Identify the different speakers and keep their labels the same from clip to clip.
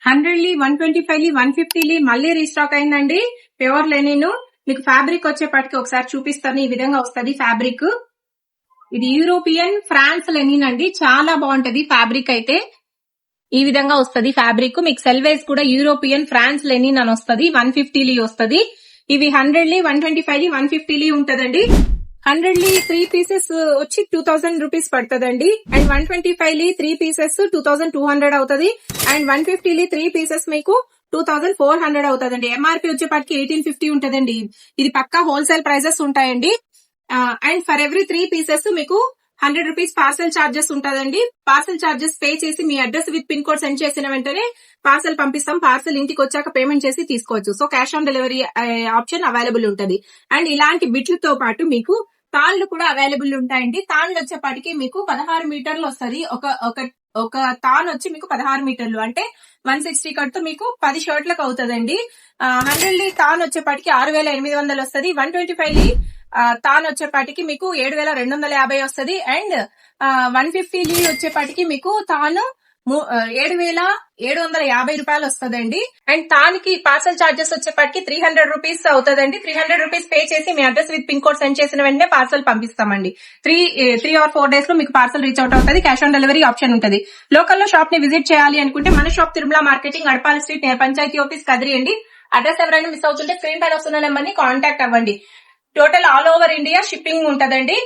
Speaker 1: 100 125 150 మళ్ళీ రీస్టాక్ అయిందండి. Pure linen. మీకు ఫ్యాబ్రిక్ వచ్చేపాటికి ఒకసారి చూపిస్తాను. ఈ విధంగా వస్తుంది ఫ్యాబ్రిక్. ఇది యూరోపియన్ ఫ్రాన్స్ లెనిన్ అండి. చాలా బాగుంటది ఫ్యాబ్రిక్ అయితే. ఈ విధంగా వస్తుంది ఫ్యాబ్రిక్. మీకు సెల్వేస్ కూడా యూరోపియన్ ఫ్రాన్స్ లెనిన్ అని వస్తుంది. 150 వస్తుంది. ఇవి 100 125 150 ఉంటదండి. 100 3 పీసెస్ వచ్చి 2000 రూపీస్ పడుతుందండి. అండ్ 125 3 పీసెస్ 2200 అవుతుంది. అండ్ 150 3 పీసెస్ మీకు 2400 అవుతుందండి. ఎంఆర్పీ వచ్చేపాటికి 1850 ఉంటదండి. ఇది పక్కా హోల్సేల్ ప్రైజెస్ ఉంటాయండి. అండ్ ఫర్ ఎవ్రీ 3 పీసెస్ మీకు 100 రూపీస్ పార్సల్ చార్జెస్ ఉంటదండి. పార్సల్ చార్జెస్ పే చేసి మీ address with pin code send చేసిన వెంటనే పార్సల్ పంపిస్తాం. పార్సల్ ఇంటికి వచ్చాక పేమెంట్ చేసి తీసుకోవచ్చు. So cash on delivery option available ఉంటది. అండ్ ఇలాంటి బిట్లతో పాటు మీకు తాళ్లు కూడా అవైలబుల్ ఉంటాయండి. తాళ్లు వచ్చేపాటికి మీకు 16 మీటర్లు వస్తుంది. ఒక తాన్ వచ్చి మీకు 16 మీటర్లు అంటే 160 కట్టు మీకు 10 షర్ట్లకు అవుతుందండి. 100 తాన్ వచ్చేపాటికి 6800 వస్తుంది. 125 తాన్ వచ్చేపాటికి మీకు 7250 వస్తుంది. అండ్ 150 వచ్చేపాటికి మీకు తాను 7750 రూపాయలు వస్తుందండి. అండ్ తానికి పార్సల్ చార్జెస్ వచ్చేపాటికి 300 రూపీస్ అవుతుందండి. 300 రూపీస్ పే చేసి మీ address with pin code send చేసిన వెంటనే పార్సల్ పంపిస్తామండి. 3 or 4 డేస్ లో మీకు పార్సల్ రీచ్ అవుట్ అవుతుంది. క్యాష్ ఆన్ డెలివరీ ఆప్షన్ ఉంటుంది. లోకల్లో షాప్ ని విజిట్ చేయాలి అనుకుంటే మన shop Tirumala marketing, Adapala street, near panchayat office, Kadiri అండి. అడ్రస్ ఎవరైనా మిస్ అవుతుంటే స్క్రీన్ పైన వస్తున్న నెంబర్ ని కాంటాక్ట్ అవ్వండి. Total all over India shipping ఉంటదండి.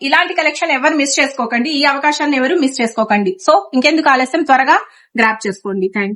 Speaker 1: ఇలాంటి కలెక్షన్ ఎవరు మిస్ చేసుకోకండి. ఈ అవకాశాన్ని ఎవరు మిస్ చేసుకోకండి. సో ఇంకెందుకు ఆలస్యం, త్వరగా గ్రాప్ చేసుకోండి. థ్యాంక్